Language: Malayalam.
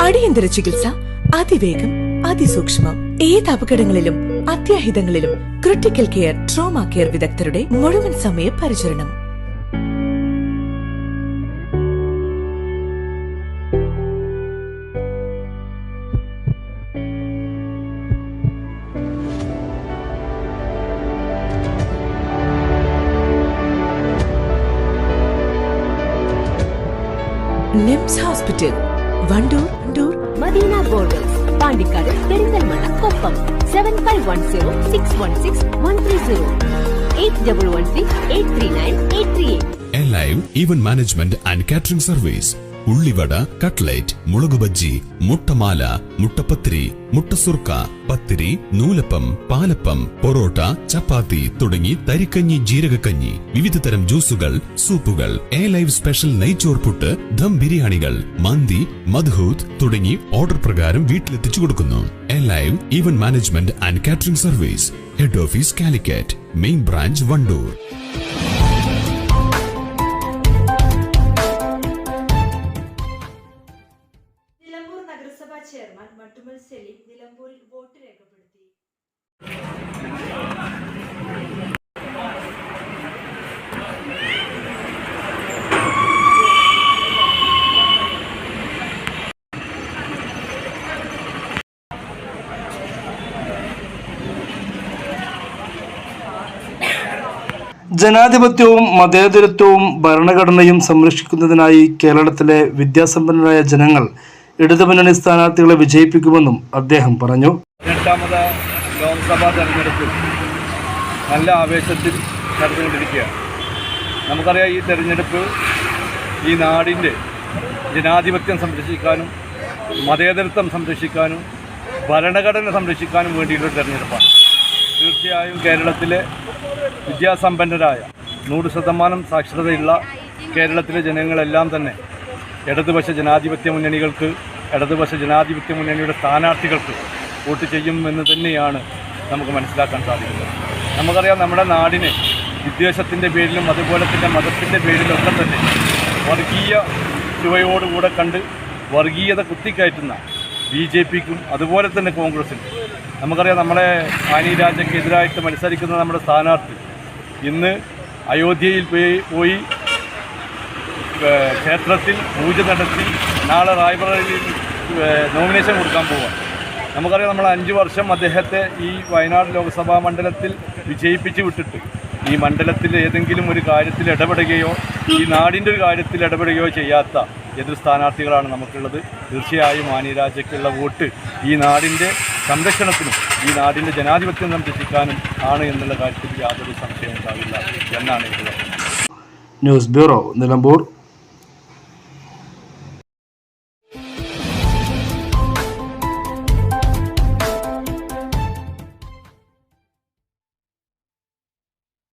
അടിയന്തര ചികിത്സ അതിവേഗം അതിസൂക്ഷ്മം. ഏത് അപകടങ്ങളിലും അത്യാഹിതങ്ങളിലും ക്രിട്ടിക്കൽ കെയർ ട്രോമ കെയർ വിദഗ്ധരുടെ മുഴുവൻ സമയ പരിചരണം. NIMS hospital, Wandoor, Madina goldens, Pandikkad, Perinthalmanna, Koppam. 7510616130 8113839838. Alive Event Management and Catering Service. ഉള്ളിവട, കട്ട്ലേറ്റ്, മുളക് ബജ്ജി, മുട്ടമാല, മുട്ടപ്പത്തിരി, മുട്ടസുർക്ക, പത്തിരി, നൂലപ്പം, പാലപ്പം, പൊറോട്ട, ചപ്പാത്തി തുടങ്ങി തരിക്കഞ്ഞി, ജീരകക്കഞ്ഞി, വിവിധ തരം ജ്യൂസുകൾ, സൂപ്പുകൾ, ലൈവ് സ്പെഷ്യൽ നെയ്ച്ചോർ പുട്ട്, ദം ബിരിയാണികൾ, മന്തി, മദ്ഹൂത്ത് തുടങ്ങി ഓർഡർ പ്രകാരം വീട്ടിലെത്തിച്ചു കൊടുക്കുന്നു. Live event management and catering service. Head office Calicut, main branch Wandoor. നഗരസഭാ ചെയർമാൻ മട്ടുമൽ സലീം നിലമ്പൂരിൽ വോട്ട് രേഖപ്പെടുത്തി. ജനാധിപത്യവും മതേതരത്വവും ഭരണഘടനയും സംരക്ഷിക്കുന്നതിനായി കേരളത്തിലെ വിദ്യാസമ്പന്നരായ ജനങ്ങൾ ഇടതുമുന്നണി സ്ഥാനാർത്ഥികളെ വിജയിപ്പിക്കുമെന്നും അദ്ദേഹം പറഞ്ഞു. 8ാമത് ലോക്സഭാ തെരഞ്ഞെടുപ്പ് നല്ല ആവേശത്തിൽ നടന്നുകൊണ്ടിരിക്കുകയാണ്. നമുക്കറിയാം, ഈ തെരഞ്ഞെടുപ്പ് ഈ നാടിൻ്റെ ജനാധിപത്യം സംരക്ഷിക്കാനും മതേതരത്വം സംരക്ഷിക്കാനും ഭരണഘടന സംരക്ഷിക്കാനും വേണ്ടിയിട്ടുള്ള തെരഞ്ഞെടുപ്പാണ്. തീർച്ചയായും കേരളത്തിലെ വിദ്യാസമ്പന്നരായ 100% സാക്ഷരതയുള്ള കേരളത്തിലെ ജനങ്ങളെല്ലാം തന്നെ ഇടതുപക്ഷ ജനാധിപത്യ മുന്നണികൾക്ക്, ഇടതുപക്ഷ ജനാധിപത്യ മുന്നണിയുടെ സ്ഥാനാർത്ഥികൾക്ക് വോട്ട് ചെയ്യുമെന്ന് തന്നെയാണ് നമുക്ക് മനസ്സിലാക്കാൻ സാധിക്കുന്നത്. നമുക്കറിയാം, നമ്മുടെ നാടിനെ വിദ്വേഷത്തിൻ്റെ പേരിലും അതുപോലെ തന്നെ മതത്തിൻ്റെ പേരിലൊക്കെ തന്നെ വർഗീയ ചുവയോടുകൂടെ കണ്ട് വർഗീയത കുത്തിക്കയറ്റുന്ന BJPക്കും അതുപോലെ തന്നെ കോൺഗ്രസിനും, നമുക്കറിയാം, നമ്മളെ ആനി രാജയ്ക്കെതിരായിട്ട് മത്സരിക്കുന്ന നമ്മുടെ സ്ഥാനാർത്ഥി ഇന്ന് അയോധ്യയിൽ പോയി ക്ഷേത്രത്തിൽ പൂജ നടത്തി നാളെ റായ്ബറേലിയിൽ നോമിനേഷൻ കൊടുക്കാൻ പോവുക. നമുക്കറിയാം, നമ്മൾ 5 വർഷം അദ്ദേഹത്തെ ഈ വയനാട് ലോക്സഭാ മണ്ഡലത്തിൽ വിജയിപ്പിച്ച് വിട്ടിട്ട് ഈ മണ്ഡലത്തിൽ ഏതെങ്കിലും ഒരു കാര്യത്തിൽ ഇടപെടുകയോ ഈ നാടിൻ്റെ ഒരു കാര്യത്തിൽ ഇടപെടുകയോ ചെയ്യാത്ത എതിർ സ്ഥാനാർത്ഥികളാണ് നമുക്കുള്ളത്. തീർച്ചയായും ആനി രാജയ്ക്കുള്ള വോട്ട് ഈ നാടിൻ്റെ സംരക്ഷണത്തിനും ഈ നാടിൻ്റെ ജനാധിപത്യം സംരക്ഷിക്കാനും ആണ് എന്നുള്ള കാര്യത്തിൽ യാതൊരു സംശയവും ഉണ്ടാവില്ല എന്നാണ് എനിക്ക് പറയുന്നത്. News bureau, Nilambur.